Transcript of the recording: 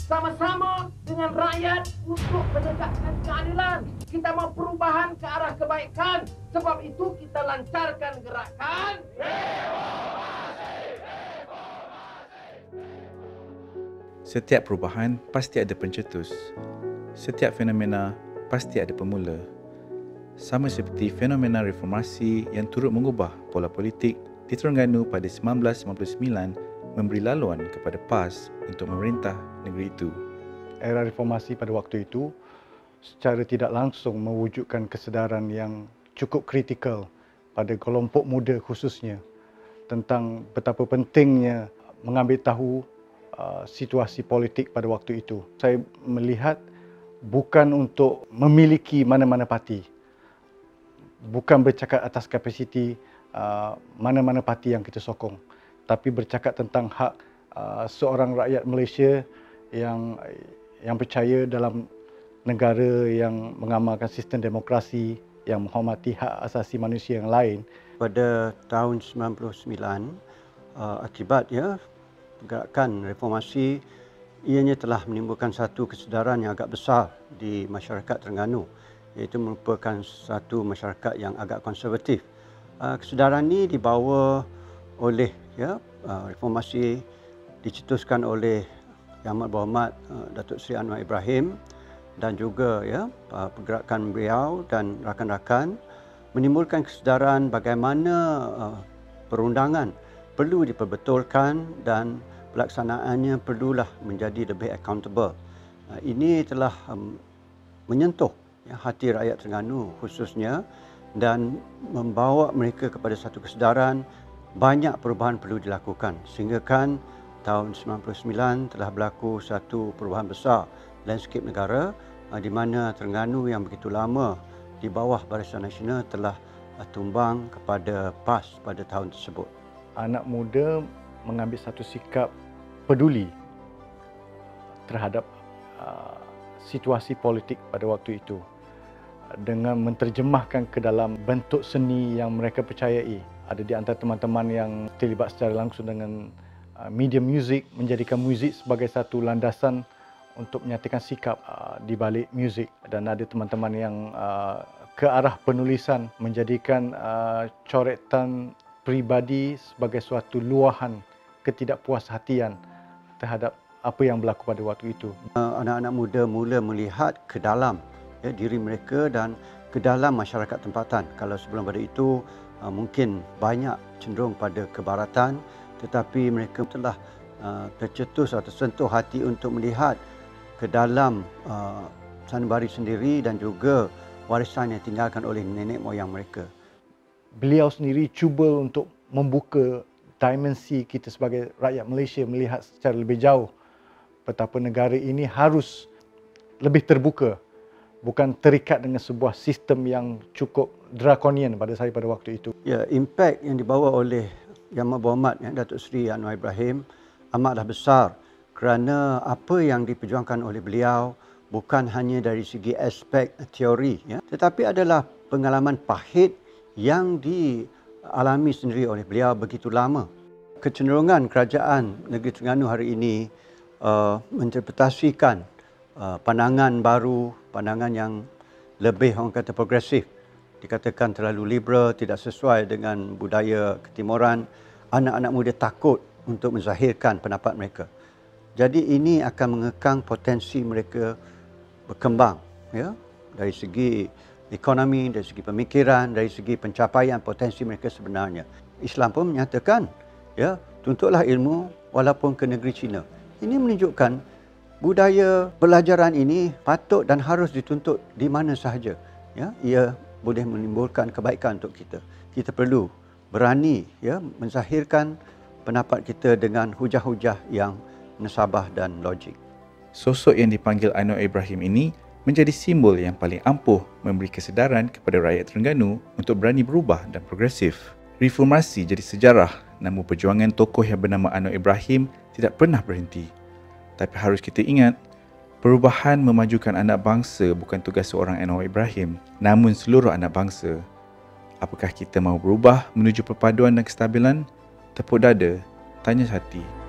sama-sama dengan rakyat untuk menegakkan keadilan. Kita mau perubahan ke arah kebaikan. Sebab itu kita lancarkan gerakan Setiap perubahan pasti ada pencetus. Setiap fenomena pasti ada pemula. Sama seperti fenomena reformasi yang turut mengubah pola politik di Terengganu pada 1959 memberi laluan kepada PAS untuk memerintah negeri itu. Era reformasi pada waktu itu secara tidak langsung mewujudkan kesedaran yang cukup kritikal pada kelompok muda khususnya tentang betapa pentingnya mengambil tahu situasi politik pada waktu itu. Saya melihat bukan untuk memiliki mana-mana parti, bukan bercakap atas kapasiti mana-mana parti yang kita sokong, tapi bercakap tentang hak seorang rakyat Malaysia yang percaya dalam negara yang mengamalkan sistem demokrasi, yang menghormati hak asasi manusia yang lain. Pada tahun 99, akibatnya gerakan reformasi ianya telah menimbulkan satu kesedaran yang agak besar di masyarakat Terengganu, iaitu merupakan satu masyarakat yang agak konservatif. Kesedaran ini dibawa oleh reformasi dicetuskan oleh Yang Amat Berhormat Datuk Seri Anwar Ibrahim dan juga pergerakan beliau dan rakan-rakan menimbulkan kesedaran bagaimana perundangan perlu diperbetulkan dan pelaksanaannya perlulah menjadi lebih accountable. Ini telah menyentuh hati rakyat Terengganu khususnya dan membawa mereka kepada satu kesedaran banyak perubahan perlu dilakukan. Sehingga kan tahun 99 telah berlaku satu perubahan besar landscape negara di mana Terengganu yang begitu lama di bawah Barisan Nasional telah tumbang kepada PAS pada tahun tersebut. Anak muda mengambil satu sikap peduli terhadap situasi politik pada waktu itu dengan menterjemahkan ke dalam bentuk seni yang mereka percayai. Ada di antara teman-teman yang terlibat secara langsung dengan media muzik, menjadikan muzik sebagai satu landasan untuk menyatakan sikap di balik muzik, dan ada teman-teman yang ke arah penulisan, menjadikan coretan peribadi sebagai suatu luahan ketidakpuashatian terhadap apa yang berlaku pada waktu itu. Anak-anak muda mula melihat ke dalam diri mereka dan ke dalam masyarakat tempatan. Kalau sebelum pada itu mungkin banyak cenderung pada kebaratan, tetapi mereka telah tercetus atau tersentuh hati untuk melihat ke dalam sanubari sendiri dan juga warisan yang ditinggalkan oleh nenek moyang mereka. Beliau sendiri cuba untuk membuka dimensi kita sebagai rakyat Malaysia, melihat secara lebih jauh betapa negara ini harus lebih terbuka, bukan terikat dengan sebuah sistem yang cukup drakonian pada saya pada waktu itu. Ya, impak yang dibawa oleh Yang Amat Berhormat Datuk Seri Anwar Ibrahim amatlah besar kerana apa yang diperjuangkan oleh beliau bukan hanya dari segi aspek teori, tetapi adalah pengalaman pahit yang dialami sendiri oleh beliau begitu lama. Kecenderungan kerajaan negeri Terengganu hari ini menginterpretasikan pandangan baru, pandangan yang lebih orang kata progresif, dikatakan terlalu liberal, tidak sesuai dengan budaya ketimuran. Anak-anak muda takut untuk menzahirkan pendapat mereka. Jadi ini akan mengekang potensi mereka berkembang, dari segi ekonomi, dari segi pemikiran, dari segi pencapaian potensi mereka sebenarnya. Islam pun menyatakan, tuntutlah ilmu walaupun ke negeri China. Ini menunjukkan budaya pelajaran ini patut dan harus dituntut di mana sahaja. Ia boleh menimbulkan kebaikan untuk kita. Kita perlu berani menzahirkan pendapat kita dengan hujah-hujah yang nasabah dan logik. Sosok yang dipanggil Anwar Ibrahim ini menjadi simbol yang paling ampuh memberi kesedaran kepada rakyat Terengganu untuk berani berubah dan progresif. Reformasi jadi sejarah, namun perjuangan tokoh yang bernama Anwar Ibrahim tidak pernah berhenti. Tapi harus kita ingat, perubahan memajukan anak bangsa bukan tugas seorang Anwar Ibrahim, namun seluruh anak bangsa. Apakah kita mahu berubah menuju perpaduan dan kestabilan? Tepuk dada, tanya hati.